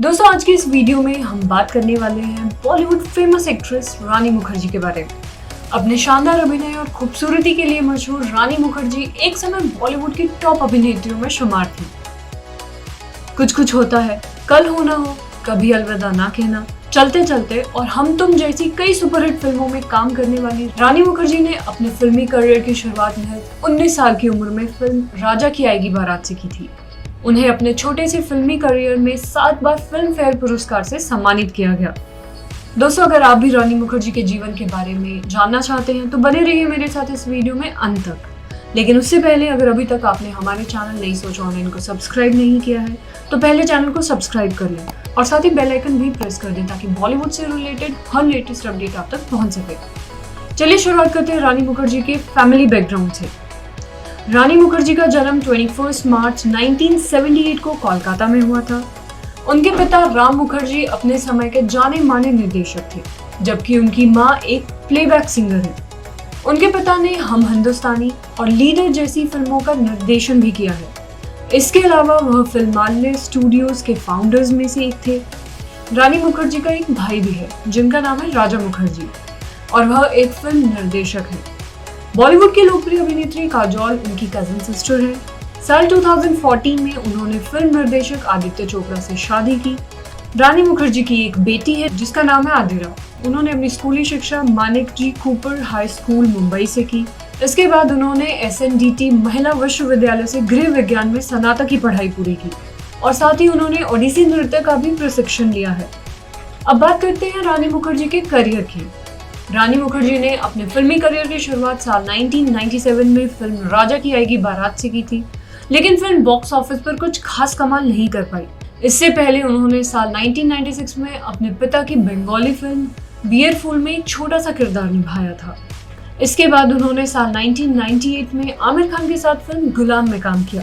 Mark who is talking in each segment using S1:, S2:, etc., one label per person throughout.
S1: दोस्तों आज की इस वीडियो में हम बात करने वाले हैं बॉलीवुड फेमस एक्ट्रेस रानी मुखर्जी के बारे में। अपने शानदार अभिनय और खूबसूरती के लिए मशहूर रानी मुखर्जी एक समय बॉलीवुड की टॉप अभिनेत्रियों में शुमार थी। कुछ कुछ होता है, कल हो ना हो, कभी अलविदा ना कहना, चलते चलते और हम तुम जैसी कई सुपरहिट फिल्मों में काम करने वाली रानी मुखर्जी ने अपने फिल्मी करियर की शुरुआत महज 19 साल की उम्र में फिल्म राजा की आएगी बारात से की थी। उन्हें अपने छोटे से फिल्मी करियर में 7 बार फिल्म फेयर पुरस्कार से सम्मानित किया गया। दोस्तों अगर आप भी रानी मुखर्जी के जीवन के बारे में जानना चाहते हैं तो बने रहिए मेरे साथ इस वीडियो में अंत तक। लेकिन उससे पहले अगर अभी तक आपने हमारे चैनल नई सोच ऑनलाइन को सब्सक्राइब नहीं किया है तो पहले चैनल को सब्सक्राइब कर लें और साथ ही बेल आइकन भी प्रेस कर दें ताकि बॉलीवुड से रिलेटेड हर लेटेस्ट अपडेट आप तक पहुंच सके। चलिए शुरुआत करते हैं रानी मुखर्जी के फैमिली बैकग्राउंड से। रानी मुखर्जी का जन्म 21 मार्च 1978 को कोलकाता में हुआ था। उनके पिता राम मुखर्जी अपने समय के जाने माने निर्देशक थे, जबकि उनकी मां एक प्लेबैक सिंगर है। उनके पिता ने हम हिंदुस्तानी और लीडर जैसी फिल्मों का निर्देशन भी किया है। इसके अलावा वह फिल्मालय स्टूडियोज के फाउंडर्स में से एक थे। रानी मुखर्जी का एक भाई भी है जिनका नाम है राजा मुखर्जी और वह एक फिल्म निर्देशक है। बॉलीवुड की लोकप्रिय अभिनेत्री काजोल उनकी कजिन सिस्टर है। साल 2014 में उन्होंने फिल्म निर्देशक आदित्य चोपड़ा से शादी की। रानी मुखर्जी की एक बेटी है जिसका नाम है आदिरा। उन्होंने अपनी स्कूली शिक्षा मानिक जी कूपर हाई स्कूल मुंबई से की। इसके बाद उन्होंने SNDT महिला विश्वविद्यालय से गृह विज्ञान में स्नातक की पढ़ाई पूरी की और साथ ही उन्होंने ओडिसी नृत्य का भी प्रशिक्षण लिया है। अब बात करते हैं रानी मुखर्जी के करियर की। रानी मुखर्जी ने अपने फिल्मी करियर की शुरुआत साल 1997 में फिल्म राजा की आएगी बारात से की थी, लेकिन फिल्म बॉक्स ऑफिस पर कुछ खास कमाल नहीं कर पाई। इससे पहले उन्होंने साल 1996 में अपने पिता की बंगाली फिल्म बियरफुल में एक छोटा सा किरदार निभाया था। इसके बाद उन्होंने साल 1998 में आमिर खान के साथ फिल्म गुलाम में काम किया।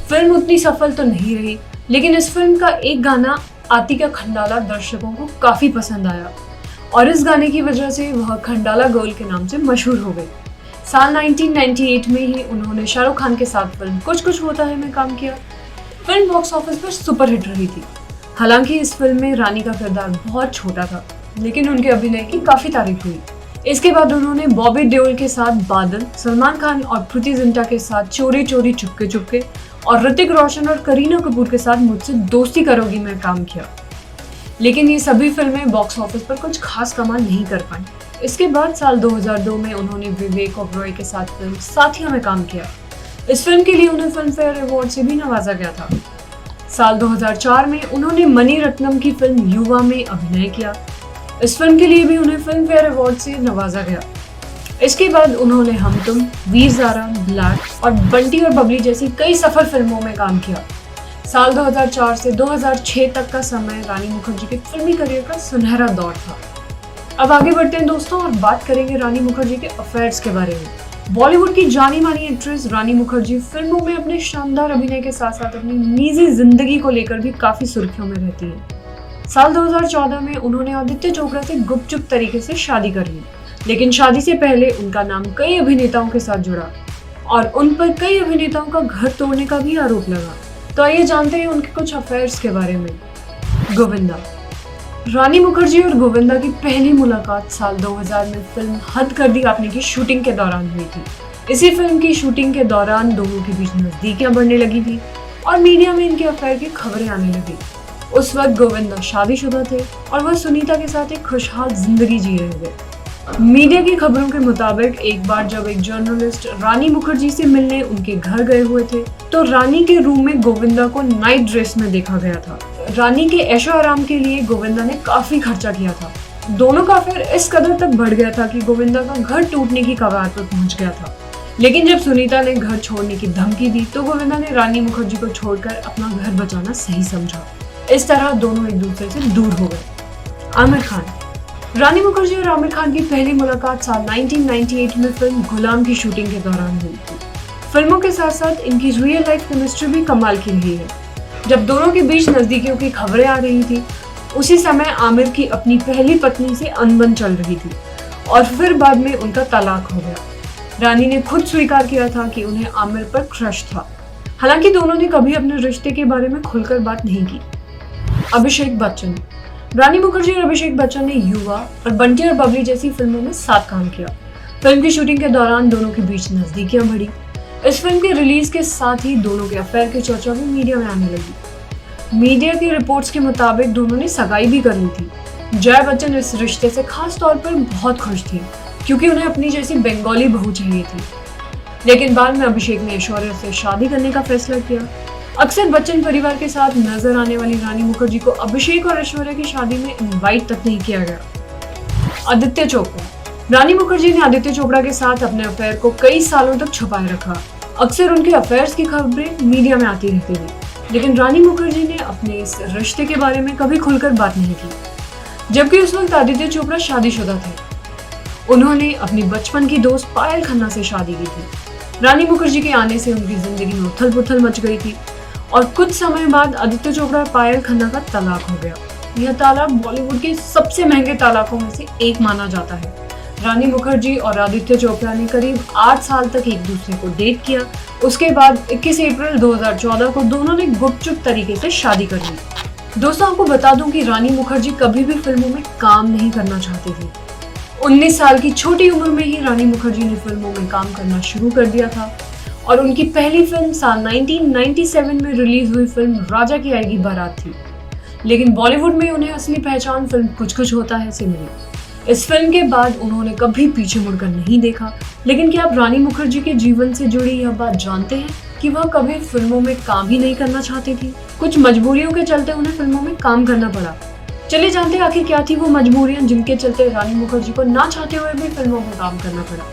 S1: फिल्म उतनी सफल तो नहीं रही, लेकिन इस फिल्म का एक गाना आतिका खंडाला दर्शकों को काफी पसंद आया और इस गाने की वजह से वह खंडाला गर्ल के नाम से मशहूर हो गई। साल 1998 में ही उन्होंने शाहरुख खान के साथ फिल्म कुछ कुछ होता है में काम किया। फिल्म बॉक्स ऑफिस पर सुपरहिट रही थी। हालांकि इस फिल्म में रानी का किरदार बहुत छोटा था, लेकिन उनके अभिनय की काफी तारीफ हुई। इसके बाद उन्होंने बॉबी देओल के साथ बादल, सलमान खान और प्रीति जिंटा के साथ चोरी चोरी चुपके चुपके और ऋतिक रोशन और करीना कपूर के साथ मुझसे दोस्ती करोगी में काम किया। लेकिन ये सभी फिल्में बॉक्स ऑफिस पर कुछ खास कमाल नहीं कर पाई। इसके बाद साल 2002 में उन्होंने विवेक ओबरॉय के साथ फिल्म साथिया में काम किया। इस फिल्म के लिए उन्हें फिल्म फेयर अवार्ड से भी नवाजा गया था। साल 2004 में उन्होंने मणि रत्नम की फिल्म युवा में अभिनय किया। इस फिल्म के लिए भी उन्हें फिल्म फेयर अवार्ड से नवाजा गया। इसके बाद उन्होंने हम तुम, वीर ज़ारा, ब्लैक और बंटी और बबली जैसी कई सफल फिल्मों में काम किया। साल 2004 से 2006 तक का समय रानी मुखर्जी के फिल्मी करियर का सुनहरा दौर था। अब आगे बढ़ते हैं दोस्तों और बात करेंगे रानी मुखर्जी के अफेयर्स के बारे में। बॉलीवुड की जानी मानी एक्ट्रेस रानी मुखर्जी फिल्मों में अपने शानदार अभिनय के साथ साथ अपनी निजी जिंदगी को लेकर भी काफी सुर्खियों में रहती है। साल 2014 में उन्होंने आदित्य चोपड़ा से गुपचुप तरीके से शादी कर ली, लेकिन शादी से पहले उनका नाम कई अभिनेताओं के साथ जुड़ा और उन पर कई अभिनेताओं का घर तोड़ने का भी आरोप लगा। तो आइए जानते हैं उनके कुछ अफेयर्स के बारे में। गोविंदा। रानी मुखर्जी और गोविंदा की पहली मुलाकात साल 2000 में फिल्म हद कर दी आपने की शूटिंग के दौरान हुई थी। इसी फिल्म की शूटिंग के दौरान दोनों के बीच नजदीकियां बढ़ने लगी थी और मीडिया में इनके अफेयर की खबरें आने लगी। उस वक्त गोविंदा शादीशुदा थे और वह सुनीता के साथ एक खुशहाल जिंदगी जी रहे थे। मीडिया की खबरों के मुताबिक एक बार जब एक जर्नलिस्ट रानी मुखर्जी से मिलने उनके घर गए हुए थे तो रानी के रूम में गोविंदा को नाइट ड्रेस में देखा गया था। रानी के ऐशो आराम के लिए गोविंदा ने काफी खर्चा किया था। दोनों का अफेयर इस कदर तक बढ़ गया था कि गोविंदा का घर टूटने की कगार पर पहुंच गया था। लेकिन जब सुनीता ने घर छोड़ने की धमकी दी तो गोविंदा ने रानी मुखर्जी को छोड़कर अपना घर बचाना सही समझा। इस तरह दोनों एक दूसरे से दूर हो गए। आमिर खान। रानी मुखर्जी और आमिर खान की पहली मुलाकात साल 1998 में फिल्म गुलाम की शूटिंग के दौरान हुई थी। फिल्मों के साथ साथ इनकी रियल लाइफ केमिस्ट्री भी कमाल की रही है। जब दोनों के बीच नजदीकियों की खबरें आ रही थी उसी समय आमिर की अपनी पहली पत्नी से अनबन चल रही थी और फिर बाद में उनका तलाक हो गया। रानी ने खुद स्वीकार किया था कि उन्हें आमिर पर क्रश था। हालांकि दोनों ने कभी अपने रिश्ते के बारे में खुलकर बात नहीं की। अभिषेक बच्चन। रानी मुखर्जी और अभिषेक बच्चन ने युवा और बंटी और बबली जैसी फिल्मों में साथ काम किया। फिल्म की शूटिंग के दौरान दोनों के बीच नजदीकियां बढ़ी। इस फिल्म के रिलीज के साथ ही दोनों के अफेयर की चर्चा भी मीडिया में आने लगी। मीडिया की रिपोर्ट्स के मुताबिक दोनों ने सगाई भी कर ली थी। जया बच्चन इस रिश्ते से खास तौर पर बहुत खुश थी क्योंकि उन्हें अपनी जैसी बंगाली बहू चाहिए थी। लेकिन बाद में अभिषेक ने ऐश्वर्या से शादी करने का फैसला किया। अक्सर बच्चन परिवार के साथ नजर आने वाली रानी मुखर्जी को अभिषेक और ऐश्वर्या की शादी में इनवाइट तक नहीं किया गया। आदित्य चोपड़ा। रानी मुखर्जी ने आदित्य चोपड़ा के साथ अपने अफेयर को कई सालों तक छुपाए रखा। अक्सर उनके अफेयर्स की खबरें मीडिया में आती रहती थी, लेकिन रानी मुखर्जी ने अपने इस रिश्ते के बारे में कभी खुलकर बात नहीं की, जबकि उस वक्त आदित्य चोपड़ा शादीशुदा थे। उन्होंने अपनी बचपन की दोस्त पायल खन्ना से शादी की थी। रानी मुखर्जी के आने से उनकी जिंदगी में उथल पुथल मच गई थी और कुछ समय बाद आदित्य चोपड़ा और पायल खन्ना का तलाक हो गया। यह तलाक बॉलीवुड के सबसे महंगे तलाकों में से एक माना जाता है। रानी मुखर्जी और आदित्य चोपड़ा ने करीब 8 साल तक एक दूसरे को डेट किया। उसके बाद 21 अप्रैल 2014 को दोनों ने गुपचुप तरीके से शादी कर ली। दोस्तों, आपको बता दूं कि रानी मुखर्जी कभी भी फिल्मों में काम नहीं करना चाहती थी। 19 साल की छोटी उम्र में ही रानी मुखर्जी ने फिल्मों में काम करना शुरू कर दिया था और उनकी पहली फिल्म साल 1997 में रिलीज हुई फिल्म राजा की आएगी बारात थी। लेकिन बॉलीवुड में उन्हें असली पहचान फिल्म कुछ कुछ होता है से मिली। इस फिल्म के बाद उन्होंने कभी पीछे मुड़कर नहीं देखा। लेकिन क्या आप रानी मुखर्जी के जीवन से जुड़ी यह बात जानते हैं कि वह कभी फिल्मों में काम ही नहीं करना चाहती थी? कुछ मजबूरियों के चलते उन्हें फिल्मों में काम करना पड़ा। चलिए जानते हैं आखिर क्या थी वो मजबूरियां जिनके चलते रानी मुखर्जी को ना चाहते हुए भी फिल्मों में काम करना पड़ा।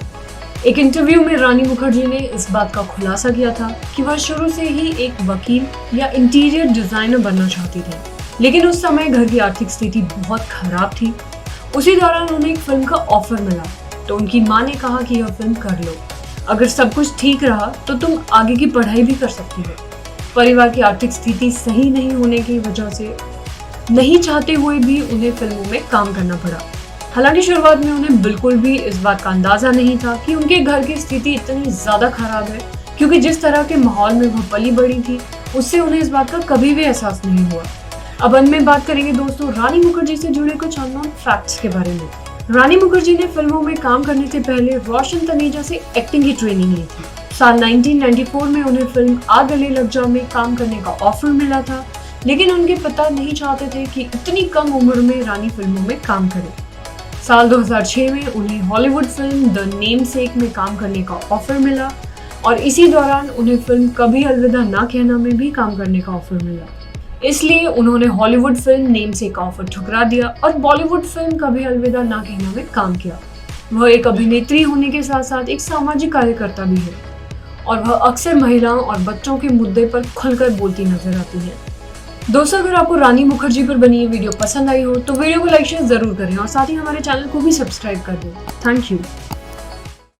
S1: एक इंटरव्यू में रानी मुखर्जी ने इस बात का खुलासा किया था कि वह शुरू से ही एक वकील या इंटीरियर डिजाइनर बनना चाहती थी, लेकिन उस समय घर की आर्थिक स्थिति बहुत खराब थी। उसी दौरान उन्हें एक फिल्म का ऑफर मिला तो उनकी माँ ने कहा कि यह फिल्म कर लो, अगर सब कुछ ठीक रहा तो तुम आगे की पढ़ाई भी कर सकती हो। परिवार की आर्थिक स्थिति सही नहीं होने की वजह से नहीं चाहते हुए भी उन्हें फिल्मों में काम करना पड़ा। हालांकि शुरुआत में उन्हें बिल्कुल भी इस बात का अंदाजा नहीं था कि उनके घर की स्थिति इतनी ज्यादा खराब है, क्योंकि जिस तरह के माहौल में वह पली बड़ी थी उससे उन्हें इस बात का कभी भी एहसास नहीं हुआ। अब अंत में बात करेंगे दोस्तों रानी मुखर्जी से जुड़े कुछ अननोन फैक्ट्स के बारे में। रानी मुखर्जी ने फिल्मों में काम करने से पहले रोशन तनेजा से एक्टिंग की ट्रेनिंग ली थी। साल 1994 में उन्हें फिल्म आ गले लग जा में काम करने का ऑफर मिला था, लेकिन उनके पिता नहीं चाहते थे कि इतनी कम उम्र में रानी फिल्मों में काम करे। साल 2006 में उन्हें हॉलीवुड फिल्म द नेमसेक में काम करने का ऑफर मिला और इसी दौरान उन्हें फिल्म कभी अलविदा ना कहना में भी काम करने का ऑफर मिला। इसलिए उन्होंने हॉलीवुड फिल्म नेमसेक का ऑफर ठुकरा दिया और बॉलीवुड फिल्म कभी अलविदा ना कहना में काम किया। वह एक अभिनेत्री होने के साथ साथ एक सामाजिक कार्यकर्ता भी है और वह अक्सर महिलाओं और बच्चों के मुद्दे पर खुलकर बोलती नजर आती है। दोस्तों, अगर आपको रानी मुखर्जी पर बनी ये वीडियो पसंद आई हो तो वीडियो को लाइक शेयर जरूर करें और साथ ही हमारे चैनल को भी सब्सक्राइब कर दें। Thank you.